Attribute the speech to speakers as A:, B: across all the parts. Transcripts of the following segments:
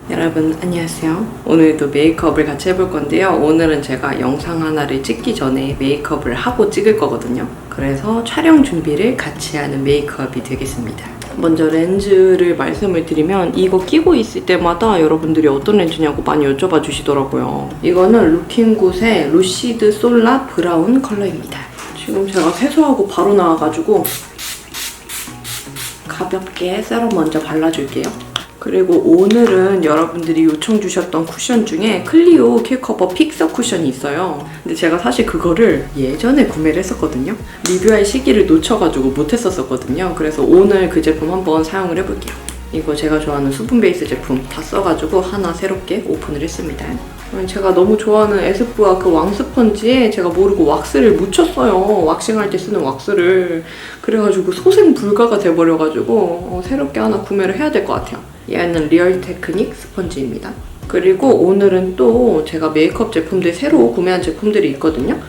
A: 여러분 안녕하세요. 오늘도 메이크업을 같이 해볼 건데요. 오늘은 제가 영상 하나를 찍기 전에 메이크업을 하고 찍을 거거든요. 그래서 촬영 준비를 같이 하는 메이크업이 되겠습니다. 먼저 렌즈를 말씀을 드리면 이거 끼고 있을 때마다 여러분들이 어떤 렌즈냐고 많이 여쭤봐 주시더라고요. 이거는 루틴굿의 루시드 솔라 브라운 컬러입니다. 지금 제가 세수하고 바로 나와가지고 가볍게 세럼 먼저 발라줄게요. 그리고 오늘은 여러분들이 요청 주셨던 쿠션 중에 클리오 킬커버 픽서 쿠션이 있어요. 근데 제가 사실 그거를 예전에 구매를 했었거든요. 리뷰할 시기를 놓쳐가지고 못했었거든요. 그래서 오늘 그 제품 한번 사용을 해볼게요. 이거 제가 좋아하는 수분 베이스 제품 다 써가지고 하나 새롭게 오픈을 했습니다. 제가 너무 좋아하는 에스쁘아 그 왕스펀지에 제가 모르고 왁스를 묻혔어요. 왁싱할 때 쓰는 왁스를. 그래가지고 소생 불가가 돼버려가지고 새롭게 하나 구매를 해야 될 것 같아요. 얘는 리얼 테크닉 스펀지입니다. 그리고 오늘은 또 제가 메이크업 제품들 새로 구매한 제품들이 있거든요.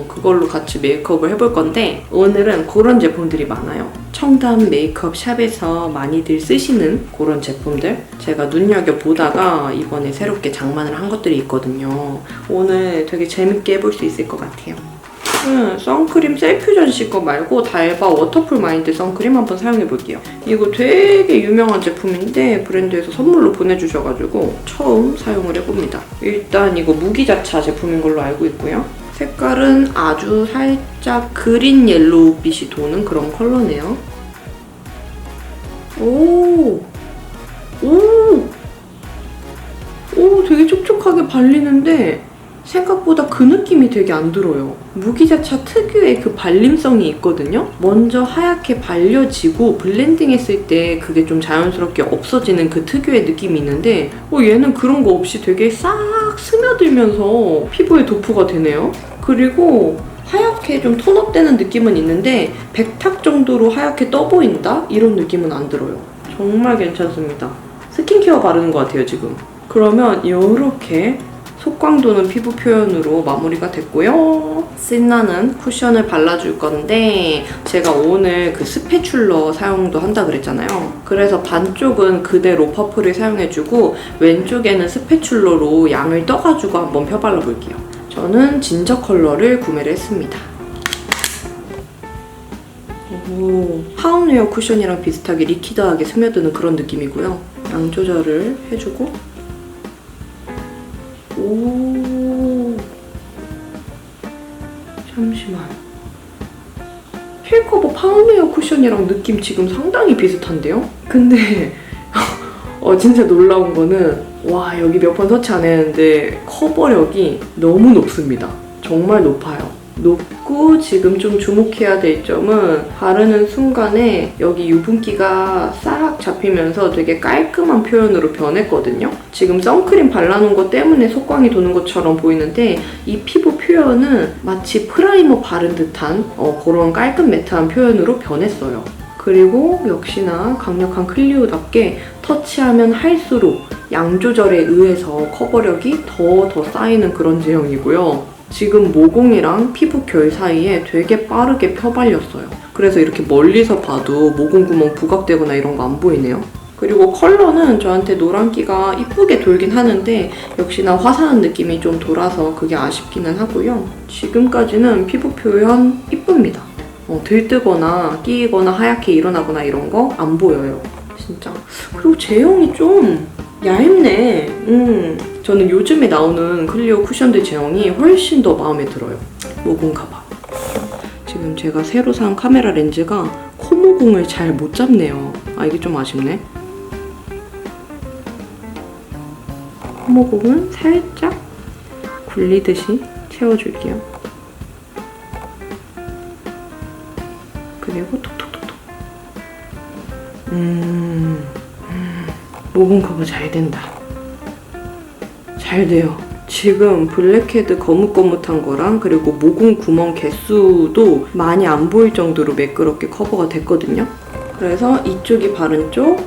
A: 그걸로 같이 메이크업을 해볼 건데 오늘은 그런 제품들이 많아요. 청담 메이크업 샵에서 많이들 쓰시는 그런 제품들 제가 눈여겨보다가 이번에 새롭게 장만을 한 것들이 있거든요. 오늘 되게 재밌게 해볼 수 있을 것 같아요. 선크림 셀퓨전 씨 거 말고 달바 워터풀 마인드 선크림 한번 사용해볼게요. 이거 되게 유명한 제품인데 브랜드에서 선물로 보내주셔가지고 처음 사용을 해봅니다. 일단 이거 무기자차 제품인 걸로 알고 있고요. 색깔은 아주 살짝 그린 옐로우 빛이 도는 그런 컬러네요. 오, 되게 촉촉하게 발리는데 생각보다 그 느낌이 되게 안 들어요. 무기자차 특유의 그 발림성이 있거든요. 먼저 하얗게 발려지고 블렌딩 했을 때 그게 좀 자연스럽게 없어지는 그 특유의 느낌이 있는데 얘는 그런 거 없이 되게 싹 스며들면서 피부에 도포가 되네요. 그리고 하얗게 좀 톤업되는 느낌은 있는데 백탁 정도로 하얗게 떠 보인다? 이런 느낌은 안 들어요. 정말 괜찮습니다. 스킨케어 바르는 것 같아요, 지금. 그러면 이렇게 속광 도는 피부 표현으로 마무리가 됐고요. 신나는 쿠션을 발라줄 건데 제가 오늘 그 스패츌러 사용도 한다 그랬잖아요. 그래서 반쪽은 그대로 퍼프를 사용해주고 왼쪽에는 스패츌러로 양을 떠가지고 한번 펴발라볼게요. 저는 진저 컬러를 구매를 했습니다. 파운웨어 쿠션이랑 비슷하게 리퀴드하게 스며드는 그런 느낌이고요. 양 조절을 해주고 잠시만. 힐커버 파운웨어 쿠션이랑 느낌 지금 상당히 비슷한데요? 근데 진짜 놀라운 거는 와, 여기 몇 번 터치 안 했는데 커버력이 너무 높습니다. 정말 높아요. 높고 지금 좀 주목해야 될 점은 바르는 순간에 여기 유분기가 싹 잡히면서 되게 깔끔한 표현으로 변했거든요. 지금 선크림 발라놓은 것 때문에 속광이 도는 것처럼 보이는데 이 피부 표현은 마치 프라이머 바른 듯한 그런 깔끔 매트한 표현으로 변했어요. 그리고 역시나 강력한 클리오답게 터치하면 할수록 양 조절에 의해서 커버력이 더 쌓이는 그런 제형이고요. 지금 모공이랑 피부 결 사이에 되게 빠르게 펴발렸어요. 그래서 이렇게 멀리서 봐도 모공 구멍 부각되거나 이런 거 안 보이네요. 그리고 컬러는 저한테 노란기가 이쁘게 돌긴 하는데 역시나 화사한 느낌이 좀 돌아서 그게 아쉽기는 하고요. 지금까지는 피부 표현 이쁩니다. 들뜨거나 끼거나 하얗게 일어나거나 이런 거 안 보여요. 진짜. 그리고 제형이 좀 얇네. 저는 요즘에 나오는 클리오 쿠션들 제형이 훨씬 더 마음에 들어요. 모공 커버. 지금 제가 새로 산 카메라 렌즈가 코모공을 잘 못 잡네요. 이게 좀 아쉽네. 코모공은 살짝 굴리듯이 채워줄게요. 그리고 톡톡톡톡. 모공 커버 잘 된다. 잘 돼요. 지금 블랙헤드 거뭇거뭇한 거랑 그리고 모공 구멍 개수도 많이 안 보일 정도로 매끄럽게 커버가 됐거든요. 그래서 이쪽이 바른 쪽,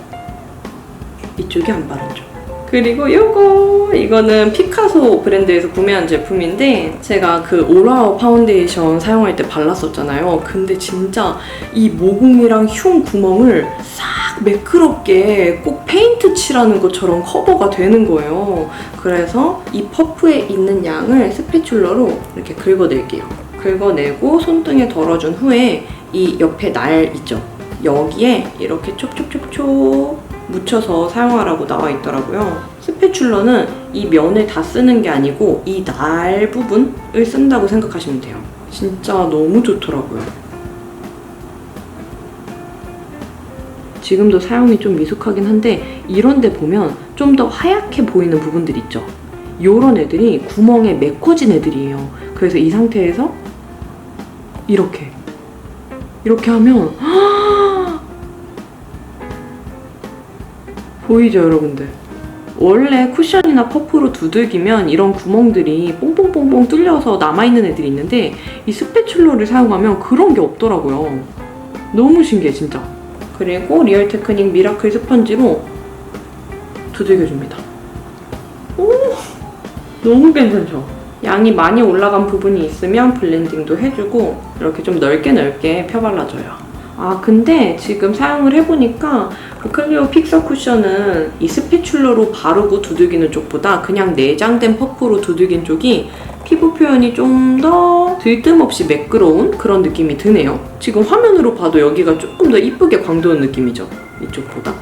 A: 이쪽이 안 바른 쪽. 그리고 이거는 피카소 브랜드에서 구매한 제품인데 제가 그 오라오 파운데이션 사용할 때 발랐었잖아요. 근데 진짜 이 모공이랑 흉 구멍을 싹 매끄럽게 꼭 페인트 칠하는 것처럼 커버가 되는 거예요. 그래서 이 퍼프에 있는 양을 스패츌러로 이렇게 긁어낼게요. 긁어내고 손등에 덜어준 후에 이 옆에 날 있죠? 여기에 이렇게 촉촉촉촉 묻혀서 사용하라고 나와 있더라고요. 스패츌러는 이 면을 다 쓰는 게 아니고 이 날 부분을 쓴다고 생각하시면 돼요. 진짜 너무 좋더라고요. 지금도 사용이 좀 미숙하긴 한데 이런 데 보면 좀 더 하얗게 보이는 부분들 있죠? 요런 애들이 구멍에 메꿔진 애들이에요. 그래서 이 상태에서 이렇게 하면 보이죠, 여러분들? 원래 쿠션이나 퍼프로 두들기면 이런 구멍들이 뽕뽕뽕뽕 뚫려서 남아있는 애들이 있는데 이 스패츌러를 사용하면 그런 게 없더라고요. 너무 신기해, 진짜. 그리고 리얼 테크닉 미라클 스펀지로 두들겨줍니다. 오! 너무 괜찮죠? 양이 많이 올라간 부분이 있으면 블렌딩도 해주고 이렇게 좀 넓게 펴발라줘요. 아, 근데 지금 사용을 해보니까 그 클리오 픽서 쿠션은 이 스패츌러로 바르고 두들기는 쪽보다 그냥 내장된 퍼프로 두들긴 쪽이 피부 표현이 좀 더 들뜸없이 매끄러운 그런 느낌이 드네요. 지금 화면으로 봐도 여기가 조금 더 이쁘게 광도는 느낌이죠, 이쪽보다.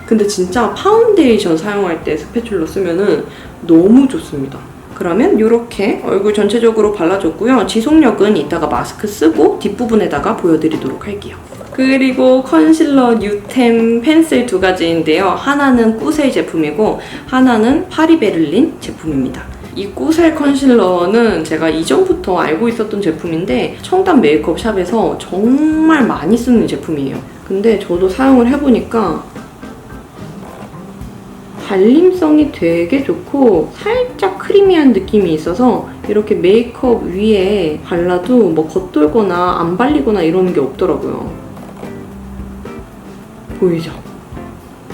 A: 근데 진짜 파운데이션 사용할 때 스패츌러 쓰면은 너무 좋습니다. 그러면 이렇게 얼굴 전체적으로 발라줬고요. 지속력은 이따가 마스크 쓰고 뒷부분에다가 보여드리도록 할게요. 그리고 컨실러 뉴템 펜슬 두 가지인데요. 하나는 꾸셀 제품이고 하나는 파리베를린 제품입니다. 이 꾸셀 컨실러는 제가 이전부터 알고 있었던 제품인데 청담 메이크업 샵에서 정말 많이 쓰는 제품이에요. 근데 저도 사용을 해보니까 발림성이 되게 좋고 살짝 크리미한 느낌이 있어서 이렇게 메이크업 위에 발라도 뭐 겉돌거나 안 발리거나 이러는 게 없더라고요. 보이죠?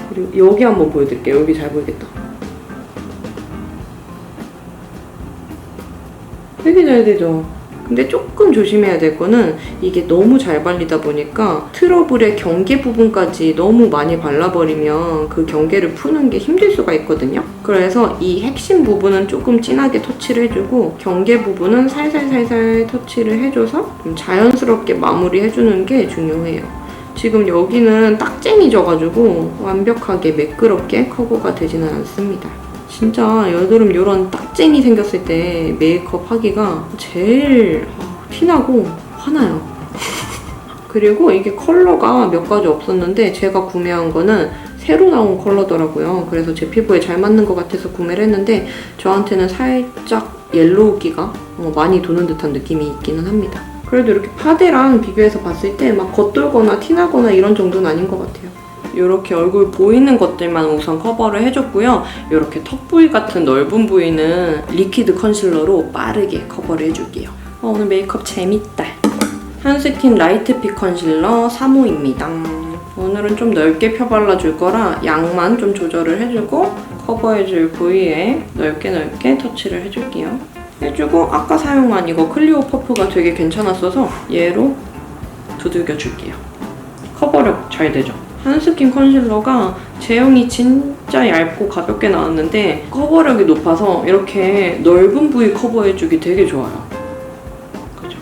A: 그리고 여기 한번 보여드릴게요. 여기 잘 보이겠다. 되게 잘 되죠? 근데 조금 조심해야 될 거는 이게 너무 잘 발리다 보니까 트러블의 경계 부분까지 너무 많이 발라버리면 그 경계를 푸는 게 힘들 수가 있거든요. 그래서 이 핵심 부분은 조금 진하게 터치를 해주고 경계 부분은 살살 터치를 해줘서 좀 자연스럽게 마무리해주는 게 중요해요. 지금 여기는 딱쟁이 져가지고 완벽하게 매끄럽게 커버가 되지는 않습니다. 진짜 여드름 이런 딱쟁이 생겼을 때 메이크업 하기가 제일 티나고 화나요. 그리고 이게 컬러가 몇 가지 없었는데 제가 구매한 거는 새로 나온 컬러더라고요. 그래서 제 피부에 잘 맞는 것 같아서 구매를 했는데 저한테는 살짝 옐로우기가 많이 도는 듯한 느낌이 있기는 합니다. 그래도 이렇게 파데랑 비교해서 봤을 때 막 겉돌거나 티나거나 이런 정도는 아닌 것 같아요. 이렇게 얼굴 보이는 것들만 우선 커버를 해줬고요. 이렇게 턱 부위 같은 넓은 부위는 리퀴드 컨실러로 빠르게 커버를 해줄게요. 오늘 메이크업 재밌다. 한스킨 라이트픽 컨실러 3호입니다. 오늘은 좀 넓게 펴발라줄 거라 양만 좀 조절을 해주고 커버해줄 부위에 넓게 터치를 해줄게요. 해주고 아까 사용한 이거 클리오 퍼프가 되게 괜찮았어서 얘로 두들겨줄게요. 커버력 잘 되죠? 한스킨 컨실러가 제형이 진짜 얇고 가볍게 나왔는데 커버력이 높아서 이렇게 넓은 부위 커버해주기 되게 좋아요. 그죠?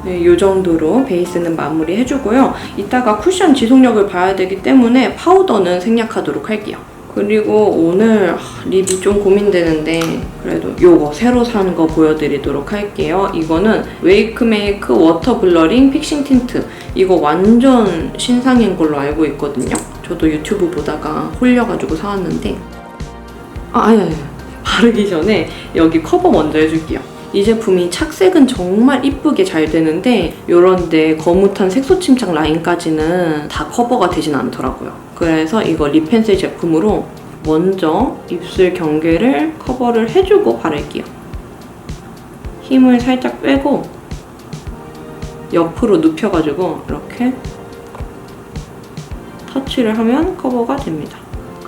A: 네, 이 정도로 베이스는 마무리 해주고요. 이따가 쿠션 지속력을 봐야 되기 때문에 파우더는 생략하도록 할게요. 그리고 오늘 립이 좀 고민되는데 그래도 이거 새로 산 거 보여드리도록 할게요. 이거는 웨이크메이크 워터 블러링 픽싱 틴트. 이거 완전 신상인 걸로 알고 있거든요. 저도 유튜브 보다가 홀려가지고 사왔는데 아니. 바르기 전에 여기 커버 먼저 해줄게요. 이 제품이 착색은 정말 이쁘게 잘 되는데 이런데 거뭇한 색소 침착 라인까지는 다 커버가 되진 않더라고요. 그래서 이거 립 펜슬 제품으로 먼저 입술 경계를 커버를 해주고 바를게요. 힘을 살짝 빼고 옆으로 눕혀가지고 이렇게 터치를 하면 커버가 됩니다.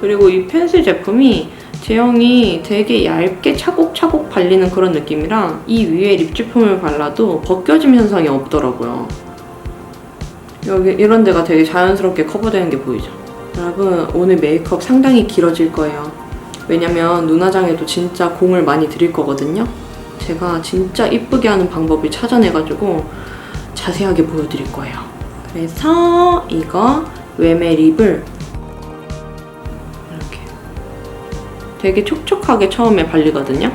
A: 그리고 이 펜슬 제품이 제형이 되게 얇게 차곡차곡 발리는 그런 느낌이라 이 위에 립 제품을 발라도 벗겨짐 현상이 없더라고요. 여기 이런 데가 되게 자연스럽게 커버되는 게 보이죠? 여러분, 오늘 메이크업 상당히 길어질 거예요. 왜냐면 눈 화장에도 진짜 공을 많이 들일 거거든요. 제가 진짜 이쁘게 하는 방법을 찾아내가지고 자세하게 보여드릴 거예요. 그래서 이거 웸의 립을 이렇게 되게 촉촉하게 처음에 발리거든요.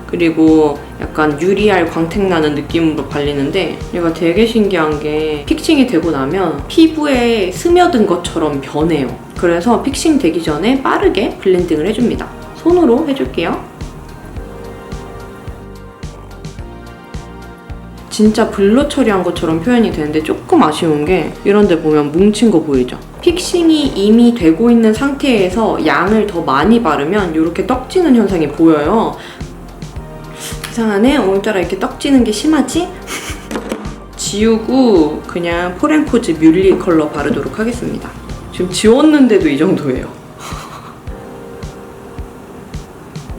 A: 그리고 약간 유리알 광택 나는 느낌으로 발리는데 얘가 되게 신기한 게 픽싱이 되고 나면 피부에 스며든 것처럼 변해요. 그래서 픽싱 되기 전에 빠르게 블렌딩을 해줍니다. 손으로 해줄게요. 진짜 블러 처리한 것처럼 표현이 되는데 조금 아쉬운 게 이런 데 보면 뭉친 거 보이죠? 픽싱이 이미 되고 있는 상태에서 양을 더 많이 바르면 이렇게 떡지는 현상이 보여요. 이상하네? 오늘따라 이렇게 떡지는 게 심하지? 지우고 그냥 포렌코즈 뮬리 컬러 바르도록 하겠습니다. 지금 지웠는데도 이 정도예요.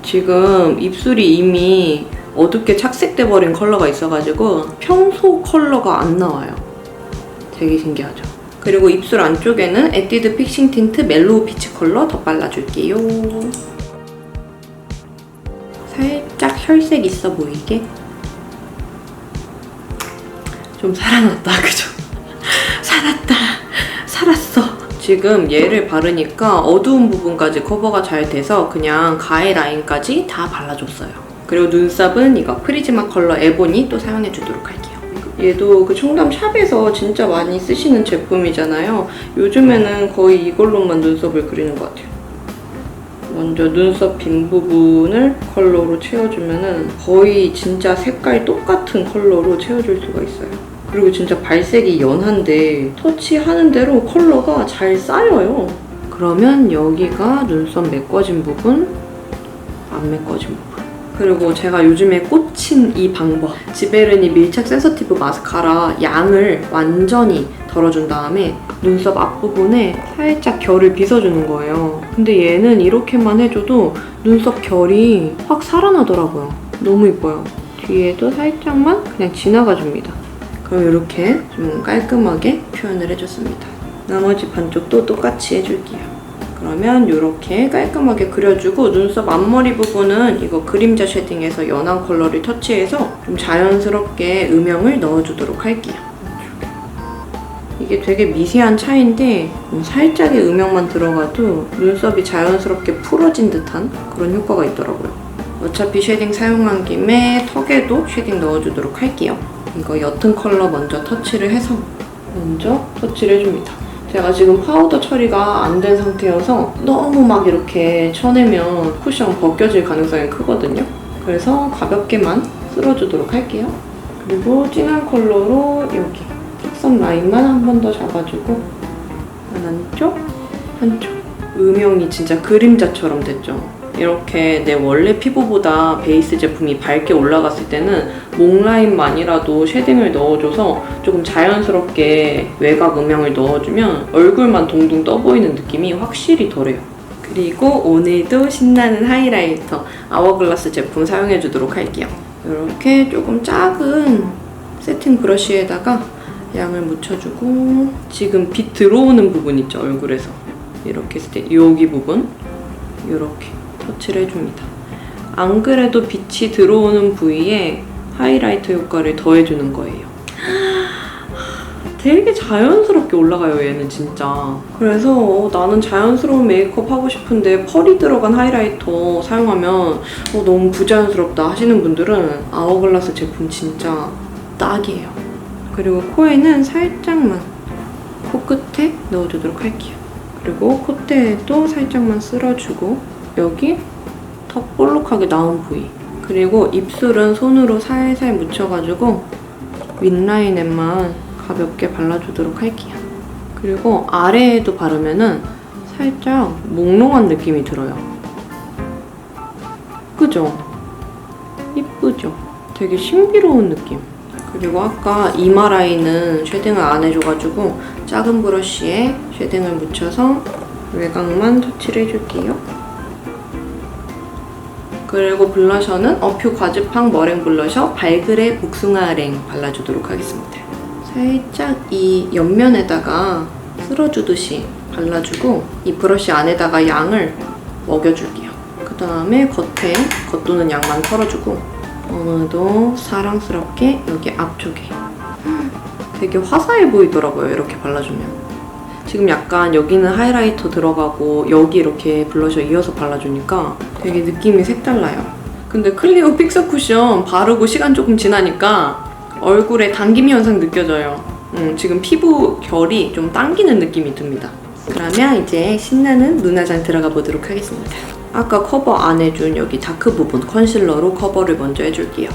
A: 지금 입술이 이미 어둡게 착색돼 버린 컬러가 있어가지고 평소 컬러가 안 나와요. 되게 신기하죠? 그리고 입술 안쪽에는 에뛰드 픽싱 틴트 멜로우 피치 컬러 더 발라줄게요. 살짝 혈색 있어 보이게. 좀 살아났다, 그죠? 살았다, 살았어. 지금 얘를 바르니까 어두운 부분까지 커버가 잘 돼서 그냥 가해 라인까지 다 발라줬어요. 그리고 눈썹은 이거 프리즈마 컬러 에보니 또 사용해주도록 할게요. 얘도 그 청담 샵에서 진짜 많이 쓰시는 제품이잖아요. 요즘에는 거의 이걸로만 눈썹을 그리는 것 같아요. 먼저 눈썹 빈 부분을 컬러로 채워주면은 거의 진짜 색깔 똑같은 컬러로 채워줄 수가 있어요. 그리고 진짜 발색이 연한데 터치하는 대로 컬러가 잘 쌓여요. 그러면 여기가 눈썹 메꿔진 부분, 안 메꿔진 부분. 그리고 제가 요즘에 꽂힌 이 방법. 지베르니 밀착 센서티브 마스카라 양을 완전히 덜어준 다음에 눈썹 앞부분에 살짝 결을 빗어주는 거예요. 근데 얘는 이렇게만 해줘도 눈썹 결이 확 살아나더라고요. 너무 이뻐요. 뒤에도 살짝만 그냥 지나가줍니다. 그럼 이렇게 좀 깔끔하게 표현을 해줬습니다. 나머지 반쪽도 똑같이 해줄게요. 그러면 이렇게 깔끔하게 그려주고 눈썹 앞머리 부분은 이거 그림자 쉐딩에서 연한 컬러를 터치해서 좀 자연스럽게 음영을 넣어주도록 할게요. 이게 되게 미세한 차이인데 살짝의 음영만 들어가도 눈썹이 자연스럽게 풀어진 듯한 그런 효과가 있더라고요. 어차피 쉐딩 사용한 김에 턱에도 쉐딩 넣어주도록 할게요. 이거 옅은 컬러 먼저 터치를 해서 먼저 터치를 해줍니다. 제가 지금 파우더 처리가 안 된 상태여서 너무 막 이렇게 쳐내면 쿠션 벗겨질 가능성이 크거든요. 그래서 가볍게만 쓸어주도록 할게요. 그리고 진한 컬러로 여기 픽선 라인만 한 번 더 잡아주고 한쪽, 한쪽. 음영이 진짜 그림자처럼 됐죠? 이렇게 내 원래 피부보다 베이스 제품이 밝게 올라갔을 때는 목 라인만이라도 쉐딩을 넣어줘서 조금 자연스럽게 외곽 음영을 넣어주면 얼굴만 동동 떠 보이는 느낌이 확실히 덜해요. 그리고 오늘도 신나는 하이라이터 아워글라스 제품 사용해주도록 할게요. 이렇게 조금 작은 세팅 브러쉬에다가 양을 묻혀주고 지금 빛 들어오는 부분 있죠, 얼굴에서. 이렇게 했을 때 여기 부분 이렇게 터치를 해줍니다. 안 그래도 빛이 들어오는 부위에 하이라이터 효과를 더해주는 거예요. 되게 자연스럽게 올라가요, 얘는 진짜. 그래서 나는 자연스러운 메이크업 하고 싶은데 펄이 들어간 하이라이터 사용하면 너무 부자연스럽다 하시는 분들은 아워글라스 제품 진짜 딱이에요. 그리고 코에는 살짝만 코끝에 넣어주도록 할게요. 그리고 콧대에도 살짝만 쓸어주고 여기 턱 볼록하게 나온 부위. 그리고 입술은 손으로 살살 묻혀가지고 윗라인에만 가볍게 발라주도록 할게요. 그리고 아래에도 바르면은 살짝 몽롱한 느낌이 들어요. 그죠? 이쁘죠? 되게 신비로운 느낌. 그리고 아까 이마 라인은 쉐딩을 안 해줘가지고 작은 브러쉬에 쉐딩을 묻혀서 외곽만 터치를 해줄게요. 그리고 블러셔는 어퓨 과즙팡 머랭 블러셔 발그레 복숭아랭 발라주도록 하겠습니다. 살짝 이 옆면에다가 쓸어주듯이 발라주고 이 브러쉬 안에다가 양을 먹여줄게요. 그 다음에 겉에 겉도는 양만 털어주고 너무도 사랑스럽게 여기 앞쪽에 되게 화사해 보이더라고요. 이렇게 발라주면. 지금 약간 여기는 하이라이터 들어가고 여기 이렇게 블러셔 이어서 발라주니까 되게 느낌이 색달라요. 근데 클리오 픽서 쿠션 바르고 시간 조금 지나니까 얼굴에 당김 현상 느껴져요. 지금 피부 결이 좀 당기는 느낌이 듭니다. 그러면 이제 신나는 눈화장 들어가 보도록 하겠습니다. 아까 커버 안 해준 여기 다크 부분 컨실러로 커버를 먼저 해줄게요.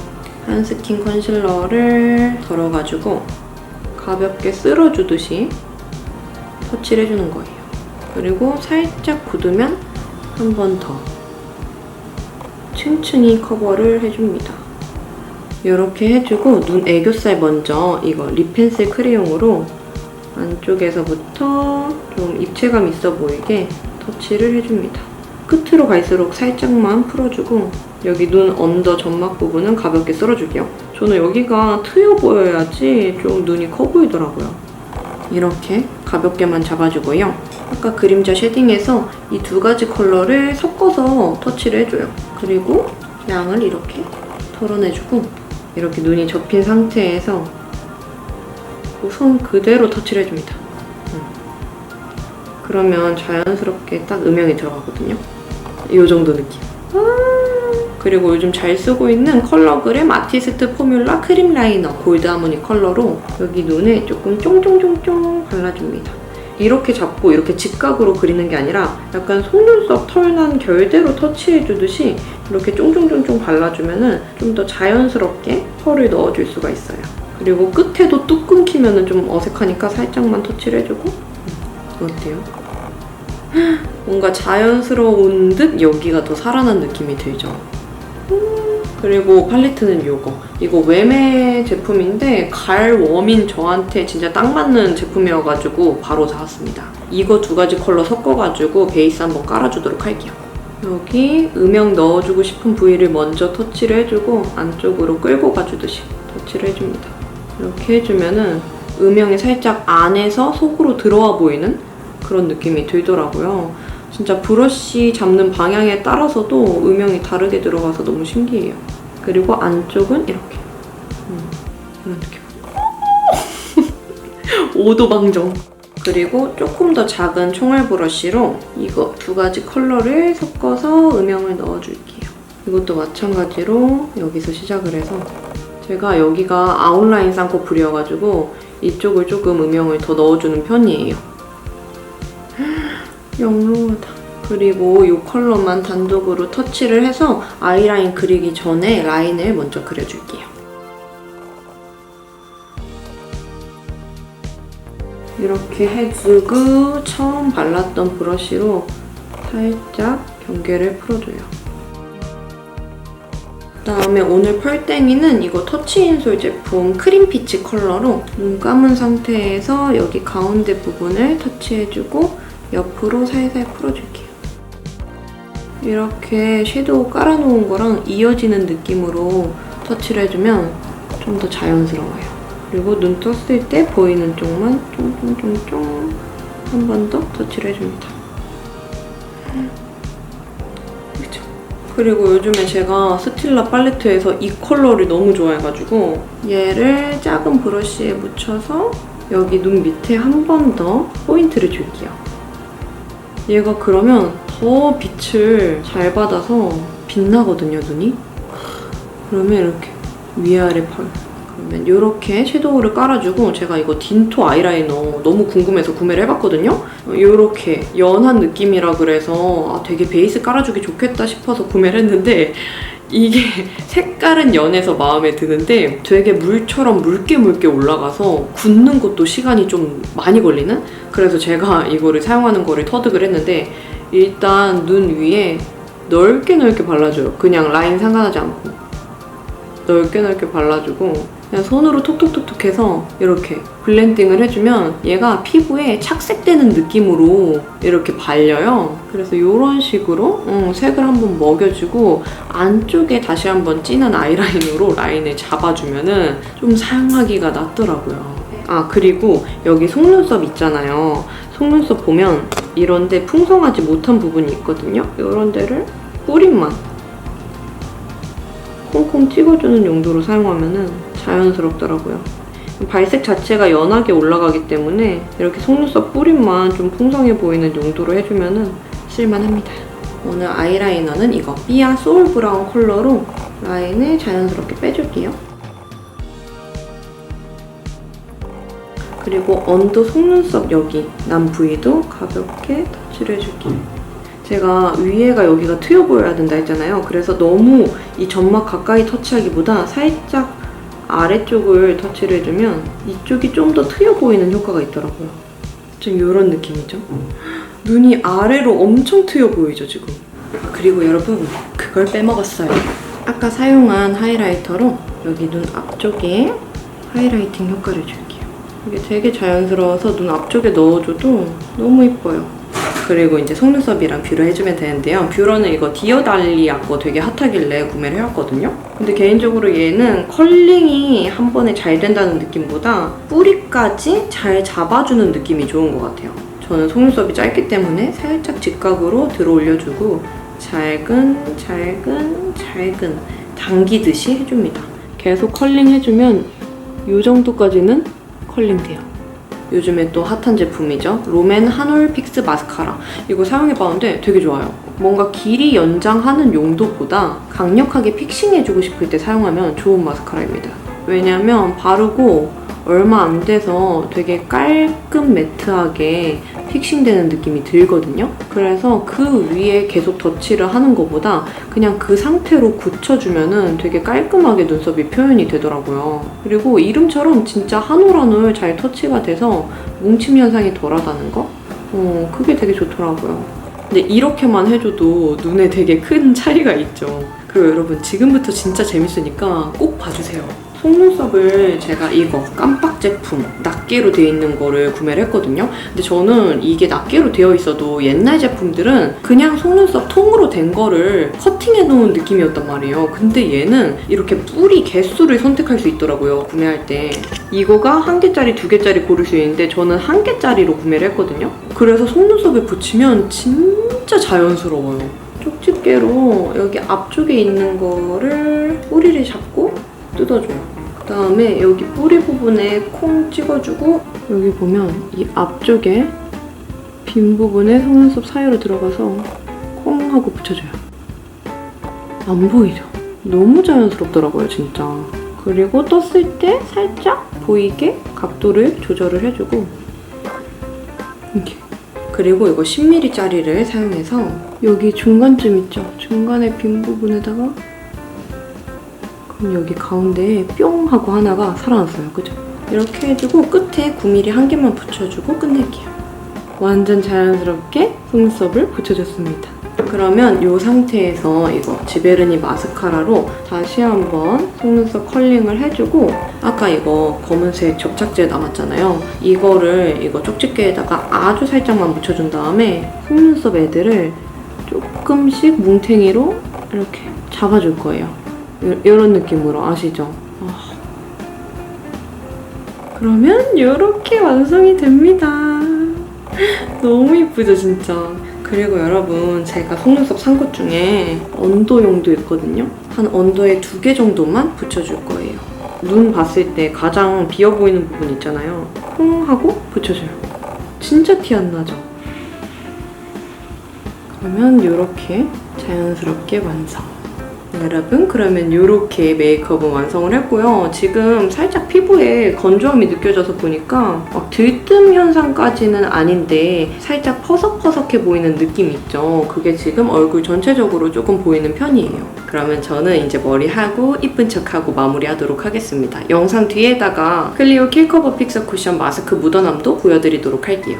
A: 한스킨 컨실러를 덜어가지고 가볍게 쓸어주듯이 터치를 해주는 거예요. 그리고 살짝 굳으면 한 번 더 층층이 커버를 해줍니다. 이렇게 해주고 눈 애교살 먼저 이거 립펜슬 크레용으로 안쪽에서부터 좀 입체감 있어 보이게 터치를 해줍니다. 끝으로 갈수록 살짝만 풀어주고 여기 눈 언더 점막 부분은 가볍게 쓸어줄게요. 저는 여기가 트여 보여야지 좀 눈이 커 보이더라고요. 이렇게 가볍게만 잡아주고요. 아까 그림자 쉐딩에서 이 두 가지 컬러를 섞어서 터치를 해줘요. 그리고 양을 이렇게 털어내주고 이렇게 눈이 접힌 상태에서 손 그대로 터치를 해줍니다. 그러면 자연스럽게 딱 음영이 들어가거든요. 이 정도 느낌. 그리고 요즘 잘 쓰고 있는 컬러그램 아티스트 포뮬라 크림 라이너 골드 하모니 컬러로 여기 눈에 조금 쫑쫑쫑쫑 발라줍니다. 이렇게 잡고 이렇게 직각으로 그리는 게 아니라 약간 속눈썹 털난 결대로 터치해주듯이 이렇게 쫑쫑쫑쫑 발라주면 좀 더 자연스럽게 펄을 넣어줄 수가 있어요. 그리고 끝에도 뚝 끊기면 좀 어색하니까 살짝만 터치를 해주고 어때요? 뭔가 자연스러운 듯 여기가 더 살아난 느낌이 들죠? 그리고 팔레트는 이거 웸의 제품인데 가을 웜인 저한테 진짜 딱 맞는 제품이어가지고 바로 사왔습니다. 이거 두 가지 컬러 섞어가지고 베이스 한번 깔아주도록 할게요. 여기 음영 넣어주고 싶은 부위를 먼저 터치를 해주고 안쪽으로 끌고 가주듯이 터치를 해줍니다. 이렇게 해주면은 음영이 살짝 안에서 속으로 들어와 보이는 그런 느낌이 들더라고요. 진짜 브러쉬 잡는 방향에 따라서도 음영이 다르게 들어가서 너무 신기해요. 그리고 안쪽은 이렇게 이런 느낌. 오도방정. 그리고 조금 더 작은 총알 브러쉬로 이거 두 가지 컬러를 섞어서 음영을 넣어줄게요. 이것도 마찬가지로 여기서 시작을 해서 제가 여기가 아웃라인 쌍꺼풀이어가지고 이쪽을 조금 음영을 더 넣어주는 편이에요. 영롱하다. 그리고 이 컬러만 단독으로 터치를 해서 아이라인 그리기 전에 라인을 먼저 그려줄게요. 이렇게 해주고 처음 발랐던 브러쉬로 살짝 경계를 풀어줘요. 그다음에 오늘 펄땡이는 이거 터치인솔 제품 크림피치 컬러로 눈 감은 상태에서 여기 가운데 부분을 터치해주고 옆으로 살살 풀어줄게요. 이렇게 섀도우 깔아놓은 거랑 이어지는 느낌으로 터치를 해주면 좀 더 자연스러워요. 그리고 눈 떴을 때 보이는 쪽만 쫑쫑쫑쫑 한 번 더 터치를 해줍니다. 그쵸? 그리고 요즘에 제가 스틸라 팔레트에서 이 컬러를 너무 좋아해가지고 얘를 작은 브러쉬에 묻혀서 여기 눈 밑에 한 번 더 포인트를 줄게요. 얘가 그러면 더 빛을 잘 받아서 빛나거든요, 눈이. 그러면 이렇게 위아래 펄. 그러면 이렇게 섀도우를 깔아주고 제가 이거 딘토 아이라이너 너무 궁금해서 구매를 해봤거든요. 이렇게 연한 느낌이라 그래서 되게 베이스 깔아주기 좋겠다 싶어서 구매를 했는데 이게 색깔은 연해서 마음에 드는데 되게 물처럼 묽게 올라가서 굳는 것도 시간이 좀 많이 걸리는? 그래서 제가 이거를 사용하는 거를 터득을 했는데 일단 눈 위에 넓게 발라줘요. 그냥 라인 상관하지 않고 넓게 발라주고 그냥 손으로 톡톡톡톡 해서 이렇게 블렌딩을 해주면 얘가 피부에 착색되는 느낌으로 이렇게 발려요. 그래서 이런 식으로 색을 한번 먹여주고 안쪽에 다시 한번 진한 아이라인으로 라인을 잡아주면은 좀 사용하기가 낫더라고요. 아, 그리고 여기 속눈썹 있잖아요. 속눈썹 보면 이런데 풍성하지 못한 부분이 있거든요. 이런 데를 뿌림만 콩콩 찍어주는 용도로 사용하면은 자연스럽더라고요. 발색 자체가 연하게 올라가기 때문에 이렇게 속눈썹 뿌림만 좀 풍성해 보이는 용도로 해주면은 쓸만합니다. 오늘 아이라이너는 이거 삐아 소울 브라운 컬러로 라인을 자연스럽게 빼줄게요. 그리고 언더 속눈썹 여기 난 부위도 가볍게 터치를 해줄게요. 제가 위에가 여기가 트여 보여야 된다 했잖아요. 그래서 너무 이 점막 가까이 터치하기보다 살짝 아래쪽을 터치를 해주면 이쪽이 좀 더 트여 보이는 효과가 있더라고요. 좀 이런 느낌이죠. 눈이 아래로 엄청 트여 보이죠, 지금. 그리고 여러분, 그걸 빼먹었어요. 아까 사용한 하이라이터로 여기 눈 앞쪽에 하이라이팅 효과를 줄게요. 이게 되게 자연스러워서 눈 앞쪽에 넣어줘도 너무 예뻐요. 그리고 이제 속눈썹이랑 뷰러 해주면 되는데요. 뷰러는 이거 디어달리아 거 되게 핫하길래 구매를 해왔거든요. 근데 개인적으로 얘는 컬링이 한 번에 잘 된다는 느낌보다 뿌리까지 잘 잡아주는 느낌이 좋은 것 같아요. 저는 속눈썹이 짧기 때문에 살짝 직각으로 들어 올려주고 잘근 당기듯이 해줍니다. 계속 컬링 해주면 이 정도까지는 컬링 돼요. 요즘에 또 핫한 제품이죠. 롬앤 한올 픽스 마스카라. 이거 사용해봤는데 되게 좋아요. 뭔가 길이 연장하는 용도보다 강력하게 픽싱해주고 싶을 때 사용하면 좋은 마스카라입니다. 왜냐면 바르고 얼마 안 돼서 되게 깔끔 매트하게 픽싱되는 느낌이 들거든요. 그래서 그 위에 계속 덧칠을 하는 것보다 그냥 그 상태로 굳혀주면은 되게 깔끔하게 눈썹이 표현이 되더라고요. 그리고 이름처럼 진짜 한 올 한 올 잘 터치가 돼서 뭉침 현상이 덜하다는 거? 그게 되게 좋더라고요. 근데 이렇게만 해줘도 눈에 되게 큰 차이가 있죠. 그리고 여러분, 지금부터 진짜 재밌으니까 꼭 봐주세요. 속눈썹을 제가 이거 깜빡 제품 낱개로 되어 있는 거를 구매를 했거든요. 근데 저는 이게 낱개로 되어 있어도 옛날 제품들은 그냥 속눈썹 통으로 된 거를 커팅해 놓은 느낌이었단 말이에요. 근데 얘는 이렇게 뿌리 개수를 선택할 수 있더라고요, 구매할 때. 이거가 1개짜리, 2개짜리 고를 수 있는데 저는 1개짜리로 구매를 했거든요. 그래서 속눈썹에 붙이면 진짜 자연스러워요. 쪽집게로 여기 앞쪽에 있는 거를 뿌리를 잡고 뜯어줘요. 그다음에 여기 뿌리 부분에 콩 찍어주고 여기 보면 이 앞쪽에 빈 부분에 속눈썹 사이로 들어가서 콩 하고 붙여줘요. 안 보이죠? 너무 자연스럽더라고요, 진짜. 그리고 떴을 때 살짝 보이게 각도를 조절을 해주고 이렇게. 그리고 이거 10mm짜리를 사용해서 여기 중간쯤 있죠? 중간에 빈 부분에다가 그럼 여기 가운데에 뿅 하고 하나가 살아났어요. 그죠? 이렇게 해주고 끝에 9mm 한 개만 붙여주고 끝낼게요. 완전 자연스럽게 속눈썹을 붙여줬습니다. 그러면 이 상태에서 이거 지베르니 마스카라로 다시 한번 속눈썹 컬링을 해주고 아까 이거 검은색 접착제 남았잖아요. 이거를 이거 쪽집게에다가 아주 살짝만 묻혀준 다음에 속눈썹 애들을 조금씩 뭉탱이로 이렇게 잡아줄 거예요. 이런 느낌으로 아시죠? 그러면 이렇게 완성이 됩니다. 너무 예쁘죠, 진짜? 그리고 여러분, 제가 속눈썹 산 것 중에 언더용도 있거든요. 한 언더에 2개 정도만 붙여줄 거예요. 눈 봤을 때 가장 비어 보이는 부분 있잖아요. 콩 하고 붙여줘요. 진짜 티 안 나죠? 그러면 이렇게 자연스럽게 완성. 여러분, 그러면 이렇게 메이크업은 완성을 했고요. 지금 살짝 피부에 건조함이 느껴져서 보니까 막 들뜸 현상까지는 아닌데 살짝 퍼석퍼석해 보이는 느낌이 있죠. 그게 지금 얼굴 전체적으로 조금 보이는 편이에요. 그러면 저는 이제 머리하고 이쁜 척하고 마무리하도록 하겠습니다. 영상 뒤에다가 클리오 킬커버 픽서 쿠션 마스크 묻어남도 보여드리도록 할게요.